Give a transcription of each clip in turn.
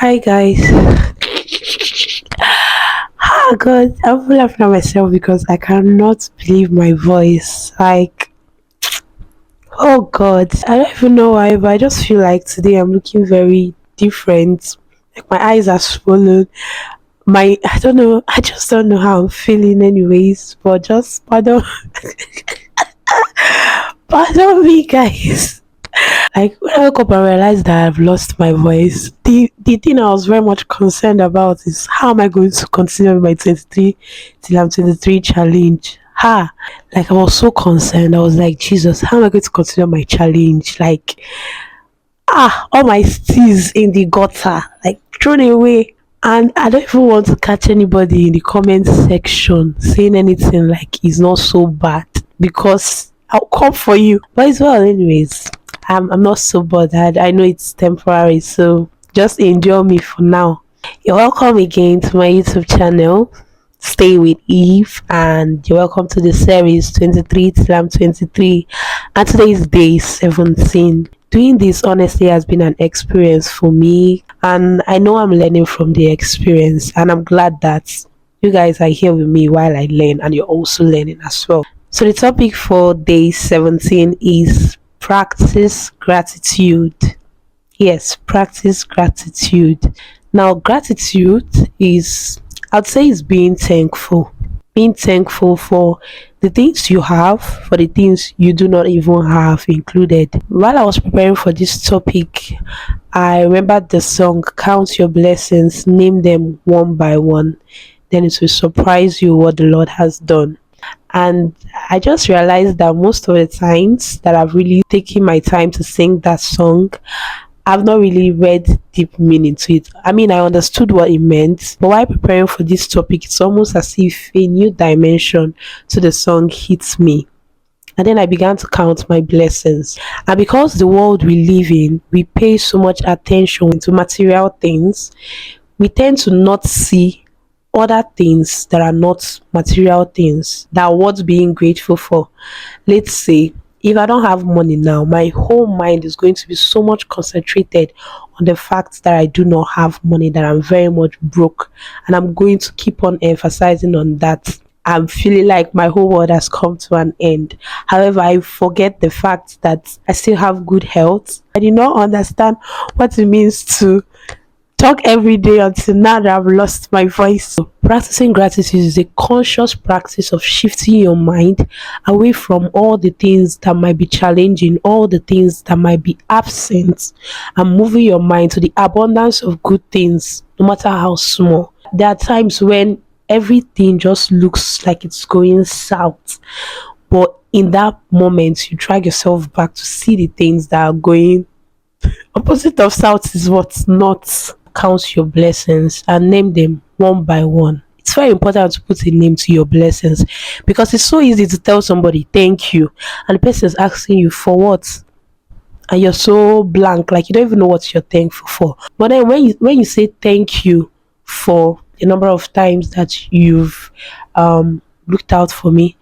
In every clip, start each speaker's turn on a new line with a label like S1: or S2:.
S1: Hi guys. Ah God, I'm laughing at myself because I cannot believe my voice. Oh God, I don't even know why, but I just feel like today I'm looking very different. Like my eyes are swollen. I don't know. I just don't know how I'm feeling, anyways. But just pardon me, guys. Like when I woke up and realized that I've lost my voice, the thing I was very much concerned about is how am I going to continue with my 23 till I'm 23 challenge. Like I was so concerned. I was like, Jesus, how am I going to continue my challenge? Like all my steez in the gutter, like thrown away. And I don't even want to catch anybody in the comment section saying anything like it's not so bad because I'll come for you. But as well, anyways, I'm not so bothered. I know it's temporary, so just endure me for now. You're welcome again to my YouTube channel. Stay with Eve, and you're welcome to the series 23 till I'm 23. And today is day 17. Doing this honestly has been an experience for me, and I know I'm learning from the experience, and I'm glad that you guys are here with me while I learn, and you're also learning as well. So, the topic for day 17 is practice gratitude. Yes, practice gratitude. Now, gratitude is, I'd say, is being thankful. Being thankful for the things you have, for the things you do not even have included. While I was preparing for this topic, I remembered the song Count Your Blessings, name them one by one. Then it will surprise you what the Lord has done. And I just realized that most of the times that I've really taken my time to sing that song, I've not really read deep meaning to it. I mean, I understood what it meant, but while preparing for this topic, it's almost as if a new dimension to the song hits me. And then I began to count my blessings. And because the world we live in, we pay so much attention to material things, we tend to not see other things that are not material things that are worth being grateful for. Let's say if I don't have money now, my whole mind is going to be so much concentrated on the fact that I do not have money, that I'm very much broke, and I'm going to keep on emphasizing on that. I'm feeling like my whole world has come to an end. However, I forget the fact that I still have good health. I did not understand what it means to talk every day until now that I've lost my voice. So practicing gratitude is a conscious practice of shifting your mind away from all the things that might be challenging, all the things that might be absent, and moving your mind to the abundance of good things, no matter how small. There are times when everything just looks like it's going south, but in that moment, you drag yourself back to see the things that are going opposite of south is what's not. Count your blessings and name them one by one. It's very important to put a name to your blessings because it's so easy to tell somebody thank you and the person is asking you for what, and you're so blank, like you don't even know what you're thankful for. But then when you say thank you for the number of times that you've looked out for me,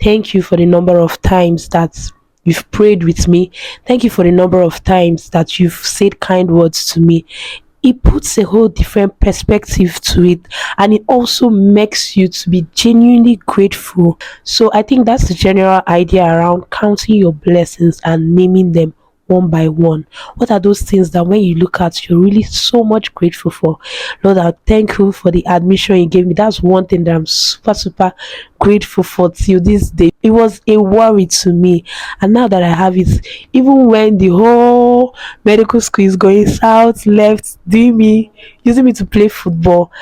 S1: thank you for the number of times that you've prayed with me, thank you for the number of times that you've said kind words to me, it puts a whole different perspective to it, and it also makes you to be genuinely grateful. So I think that's the general idea around counting your blessings and naming them one by one. What are those things that when you look at you're really so much grateful for? Lord, I'm thankful for the admission you gave me. That's one thing that I'm super grateful for till this day. It was a worry to me, and now that I have it, even when the whole medical school is going south, left, doing me, using me to play football,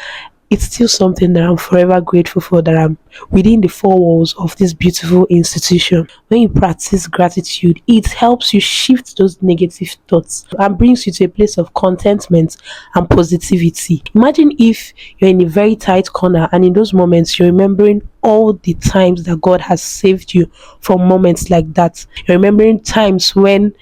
S1: it's still something that I'm forever grateful for, that I'm within the four walls of this beautiful institution. When you practice gratitude, it helps you shift those negative thoughts and brings you to a place of contentment and positivity. Imagine if you're in a very tight corner and in those moments you're remembering all the times that God has saved you from moments like that. You're remembering times when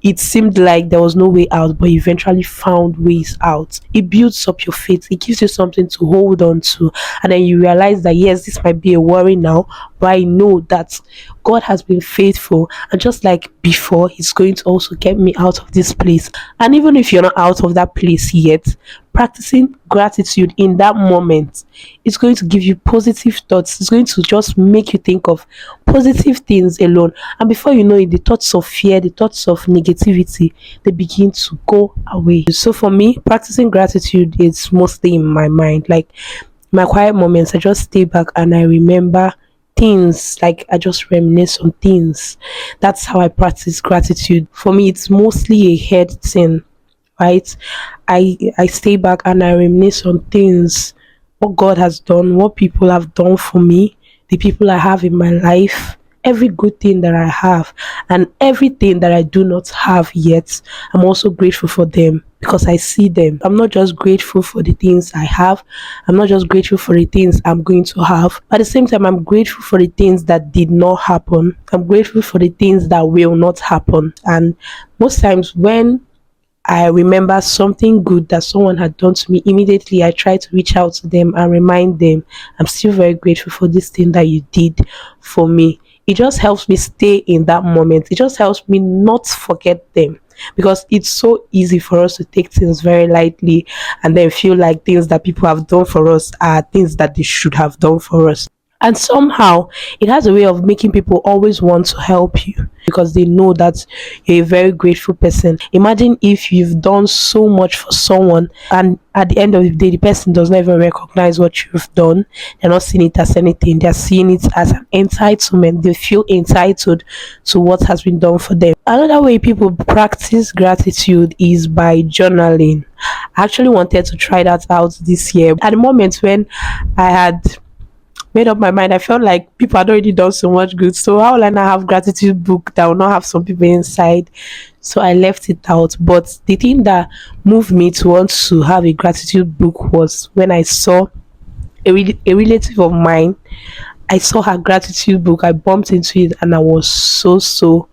S1: it seemed like there was no way out, but you eventually found ways out. It builds up your faith, it gives you something to hold on to, and then you realize that yes, this might be a worry now, but I know that God has been faithful, and just like before, He's going to also get me out of this place. And even if you're not out of that place yet, practicing gratitude in that moment is going to give you positive thoughts. It's going to just make you think of positive things alone. And before you know it, the thoughts of fear, the thoughts of negativity, they begin to go away. So for me, practicing gratitude is mostly in my mind. Like my quiet moments, I just stay back and I remember things, like I just reminisce on things. That's how I practice gratitude. For me, it's mostly a head thing, right? I stay back and I reminisce on things, what God has done, what people have done for me, the people I have in my life, every good thing that I have, and everything that I do not have yet. I'm also grateful for them because I see them. I'm not just grateful for the things I have, I'm not just grateful for the things I'm going to have. At the same time, I'm grateful for the things that did not happen. I'm grateful for the things that will not happen. And most times when I remember something good that someone had done to me, immediately I try to reach out to them and remind them, I'm still very grateful for this thing that you did for me. It just helps me stay in that moment. It just helps me not forget them, because it's so easy for us to take things very lightly and then feel like things that people have done for us are things that they should have done for us. And somehow it has a way of making people always want to help you because they know that you're a very grateful person. Imagine if you've done so much for someone and at the end of the day the person does not even recognize what you've done. They're not seeing it as anything, they're seeing it as an entitlement. They feel entitled to what has been done for them. Another way people practice gratitude is by journaling. I actually wanted to try that out this year. At the moment when I had made up my mind, I felt like people had already done so much good. So how will I not have gratitude book that will not have some people inside? So I left it out. But the thing that moved me to want to have a gratitude book was when I saw a relative of mine. I saw her gratitude book. I bumped into it and I was so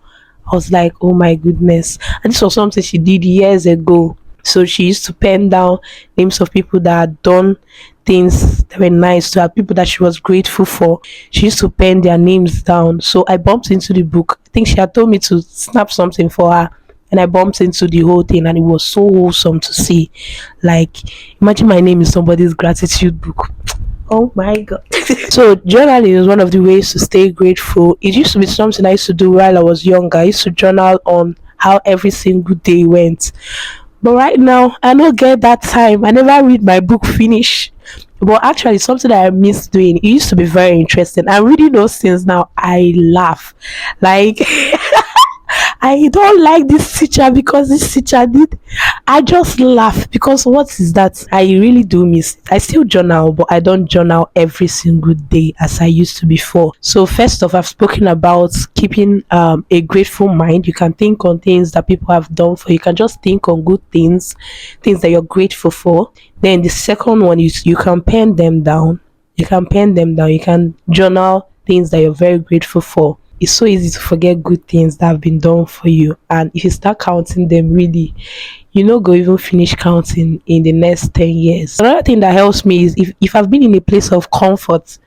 S1: I was like, oh my goodness. And this was something she did years ago. So she used to pen down names of people that had done things that were nice to her, people that she was grateful for. She used to pen their names down. So I bumped into the book. I think she had told me to snap something for her. And I bumped into the whole thing and it was so wholesome to see. Like, imagine my name in somebody's gratitude book. Oh my god. So journaling is one of the ways to stay grateful. It used to be something I used to do while I was younger. I used to journal on how every single day went. But right now, I don't get that time. I never read my book finish. But actually, something that I miss doing. It used to be very interesting. I'm reading those things now. I laugh. Like, I don't like this teacher because this teacher did. I just laugh because what is that? I really do miss it. I still journal, but I don't journal every single day as I used to before. So first off, I've spoken about keeping a grateful mind. You can think on things that people have done for you. You can just think on good things, things that you're grateful for. Then the second one is you can pen them down. You can pen them down. You can journal things that you're very grateful for. It's so easy to forget good things that have been done for you, and if you start counting them, really you know go even finish counting in the next 10 years. Another thing that helps me is if I've been in a place of comfort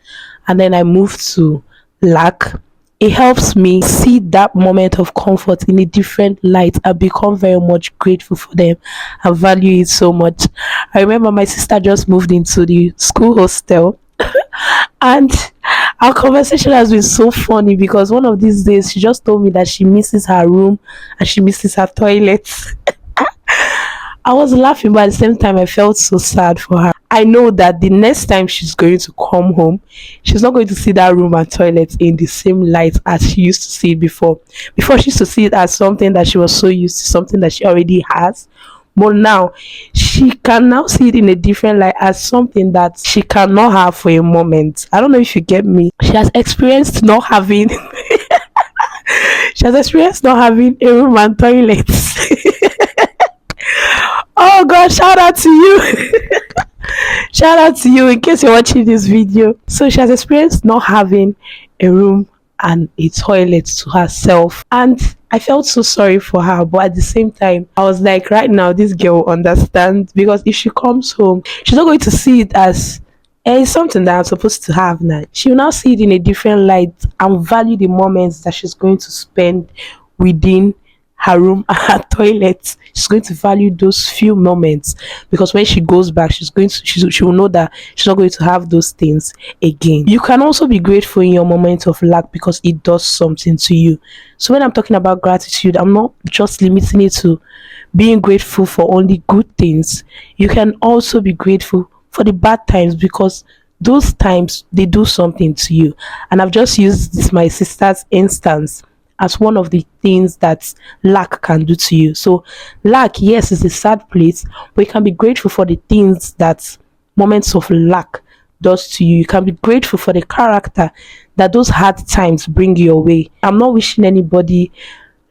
S1: and then I move to lack, it helps me see that moment of comfort in a different light and become very much grateful for them and value it so much. I remember my sister just moved into the school hostel and our conversation has been so funny because one of these days she just told me that she misses her room and she misses her toilet. I was laughing, but at the same time I felt so sad for her. I know that the next time she's going to come home, she's not going to see that room and toilet in the same light as she used to see it before. Before, she used to see it as something that she was so used to, something that she already has. But now she can now see it in a different light as something that she cannot have for a moment. I don't know if you get me. She has experienced not having she has experienced not having a room and toilet. Oh god, shout out to you. Shout out to you in case you're watching this video. So she has experienced not having a room and a toilet to herself, and I felt so sorry for her, but at the same time I was like, right now this girl will understand, because if she comes home she's not going to see it as it's something that I'm supposed to have now. She will now see it in a different light and value the moments that she's going to spend within her room and her toilet. She's going to value those few moments, because when she goes back, she will know that she's not going to have those things again. You can also be grateful in your moment of lack because it does something to you. So when I'm talking about gratitude, I'm not just limiting it to being grateful for only good things. You can also be grateful for the bad times, because those times they do something to you. And I've just used this my sister's instance as one of the things that lack can do to you. So lack, yes, is a sad place, but you can be grateful for the things that moments of lack does to you. You can be grateful for the character that those hard times bring your way. I'm not wishing anybody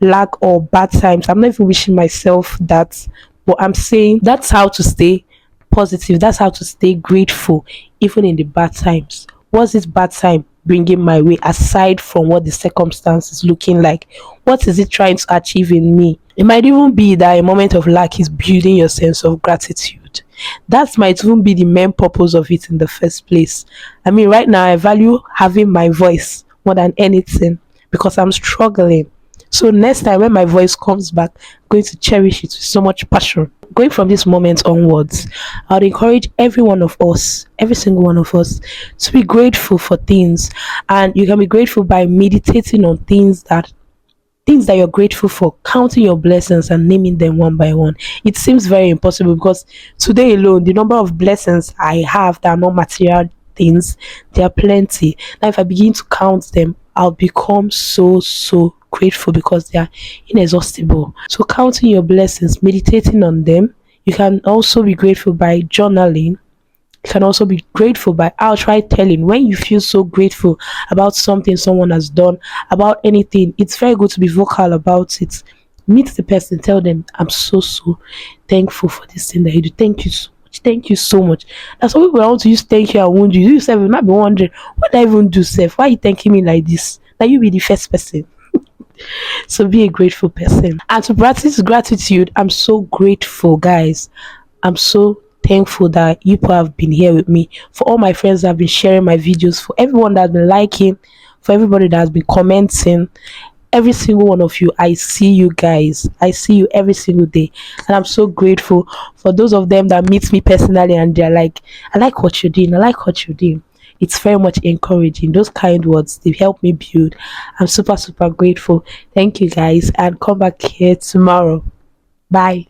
S1: lack or bad times. I'm not even wishing myself that, but I'm saying that's how to stay positive. That's how to stay grateful even in the bad times. What's this bad time bringing my way, aside from what the circumstance is looking like? What is it trying to achieve in me? It might even be that a moment of lack is building your sense of gratitude. That might even be the main purpose of it in the first place. I mean, right now I value having my voice more than anything because I'm struggling. So next time when my voice comes back, I'm going to cherish it with so much passion. Going from this moment onwards, I would encourage every one of us, every single one of us, to be grateful for things. And you can be grateful by meditating on things that you're grateful for, counting your blessings and naming them one by one. It seems very impossible because today alone, the number of blessings I have that are not material things, there are plenty. Now, if I begin to count them, I'll become so grateful because they are inexhaustible. So, counting your blessings, meditating on them. You can also be grateful by journaling. You can also be grateful by outright telling. When you feel so grateful about something someone has done, about anything, it's very good to be vocal about it. Meet the person, tell them, I'm so thankful for this thing that you do. Thank you so much. Thank you so much. That's why people want to use thank you and wound you. You yourself will not be wondering, what did I even do, Seth? Why are you thanking me like this? Now you be the first person. So be a grateful person. And to practice gratitude, I'm so grateful, guys. I'm so thankful that you people have been here with me. For all my friends that have been sharing my videos, for everyone that's been liking, for everybody that has been commenting, every single one of you, I see you guys. I see you every single day. And I'm so grateful for those of them that meet me personally and they're like, I like what you're doing. I like what you're doing. It's very much encouraging. Those kind words, they help me build. I'm super grateful. Thank you guys, and come back here tomorrow. Bye.